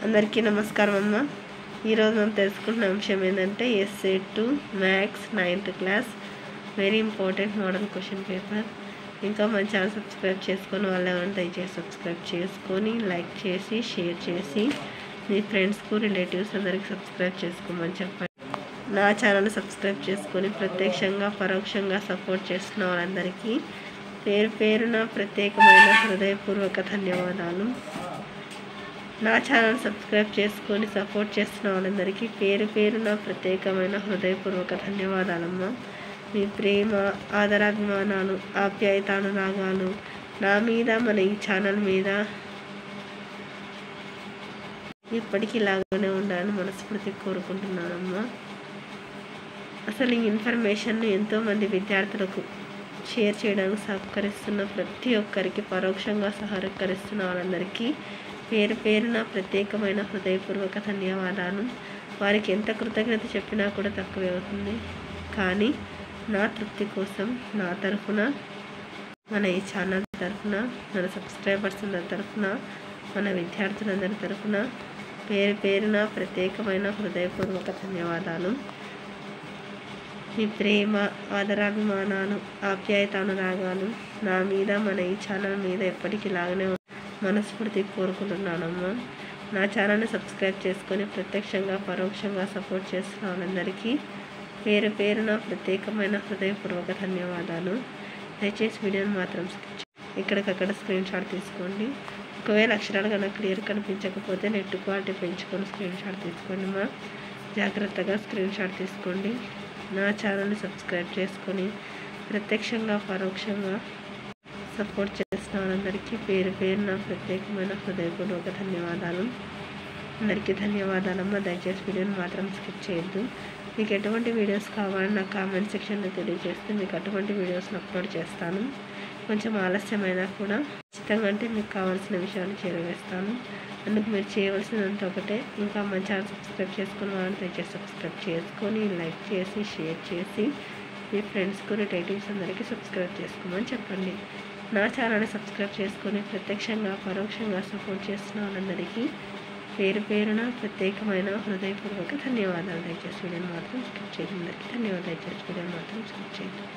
అందరికీ నమస్కారం అమ్మ. ఈరోజు మనం తెలుసుకుంటున్న అంశం ఏంటంటే SA 2 maths 9th class very important model question paper. ఇంకా మన ఛానల్ సబ్స్క్రైబ్ చేసుకొని వాళ్ళు ఎవరైనా దయచేసి సబ్స్క్రైబ్ చేసుకొని లైక్ చేసి షేర్ చేసి మీ ఫ్రెండ్స్కు రిలేటివ్స్ అందరికి సబ్స్క్రైబ్ చేసుకోమని చెప్పండి. నా ఛానల్ సబ్స్క్రైబ్ చేసుకొని ప్రత్యక్షంగా పరోక్షంగా సపోర్ట్ చేస్తున్న వాళ్ళందరికీ పేరు పేరున ప్రత్యేకమైన హృదయపూర్వక ధన్యవాదాలు. నా ఛానల్ సబ్స్క్రైబ్ చేసుకొని సపోర్ట్ చేస్తున్న వాళ్ళందరికీ పేరు పేరున ప్రత్యేకమైన హృదయపూర్వక ధన్యవాదాలమ్మ. మీ ప్రేమ ఆదరాభిమానాలు ఆప్యాయతానురాగాలు నా మీద మన ఈ ఛానల్ మీద ఇప్పటికీ ఇలాగానే ఉండాలని మనస్ఫూర్తి కోరుకుంటున్నానమ్మా. అసలు ఈ ఇన్ఫర్మేషన్ను ఎంతోమంది విద్యార్థులకు షేర్ చేయడానికి సహకరిస్తున్న ప్రతి ఒక్కరికి పరోక్షంగా సహకరిస్తున్న వాళ్ళందరికీ పేరు పేరున ప్రత్యేకమైన హృదయపూర్వక ధన్యవాదాలు. వారికి ఎంత కృతజ్ఞత చెప్పినా కూడా తక్కువే అవుతుంది. కానీ నా తృప్తి కోసం నా తరఫున మన ఈ ఛానల్ తరఫున మన సబ్స్క్రైబర్స్ అందరి తరఫున మన విద్యార్థులందరి తరఫున పేరు పేరున ప్రత్యేకమైన హృదయపూర్వక ధన్యవాదాలు. మీ ప్రేమ ఆదరాభిమానాలు ఆప్యాయతానురాగాలు నా మీద మన ఈ ఛానల్ మీద ఎప్పటికీ ఇలాగనే మనస్ఫూర్తి కోరుకుంటున్నానమ్మా. నా ఛానల్ని సబ్స్క్రైబ్ చేసుకొని ప్రత్యక్షంగా పరోక్షంగా సపోర్ట్ చేస్తున్న వాళ్ళందరికీ పేరు పేరున ప్రత్యేకమైన హృదయపూర్వక ధన్యవాదాలు. దయచేసి వీడియోని మాత్రం ఇక్కడికక్కడ స్క్రీన్ షాట్ తీసుకోండి. ఒకవేళ అక్షరాలు కన్నా క్లియర్ కనిపించకపోతే నెట్ క్వాలిటీ పెంచుకొని స్క్రీన్ షాట్ తీసుకోండి మా. జాగ్రత్తగా స్క్రీన్ షాట్ తీసుకోండి. నా ఛానల్ని సబ్స్క్రైబ్ చేసుకొని ప్రత్యక్షంగా పరోక్షంగా సపోర్ట్ చేసిన వాళ్ళందరికీ పేరు పేరున ప్రత్యేకమైన హృదయపూర్వక ధన్యవాదాలు. అందరికీ ధన్యవాదాలమ్మ. దయచేసి వీడియోని మాత్రం స్కిప్ చేయొద్దు. మీకు ఎటువంటి వీడియోస్ కావాలని నా కామెంట్ సెక్షన్లో తెలియజేస్తే మీకు అటువంటి వీడియోస్ని అప్లోడ్ చేస్తాను. కొంచెం ఆలస్యమైనా కూడా ఖచ్చితంగా అంటే మీకు కావాల్సిన విషయాలు చేరవేస్తాను. అందుకు మీరు చేయవలసినంత ఒకటే, ఇంకా మన ఛానల్ సబ్స్క్రైబ్ చేసుకుని వాళ్ళని దయచేసి సబ్స్క్రైబ్ చేసుకొని లైక్ చేసి షేర్ చేసి మీ ఫ్రెండ్స్కు రిలేటివ్స్ అందరికీ సబ్స్క్రైబ్ చేసుకోమని చెప్పండి. నా ఛానల్ని సబ్స్క్రైబ్ చేసుకొని ప్రత్యక్షంగా పరోక్షంగా సపోర్ట్ చేస్తున్న వాళ్ళందరికీ పేరు పేరున ప్రత్యేకమైన హృదయపూర్వక ధన్యవాదాలు. దయచేసి వీడియోని మాత్రం స్కిప్ చేయండి. ధన్యవాదాలు. దయచేసి వీడియోని మాత్రం స్కిప్ చేయండి.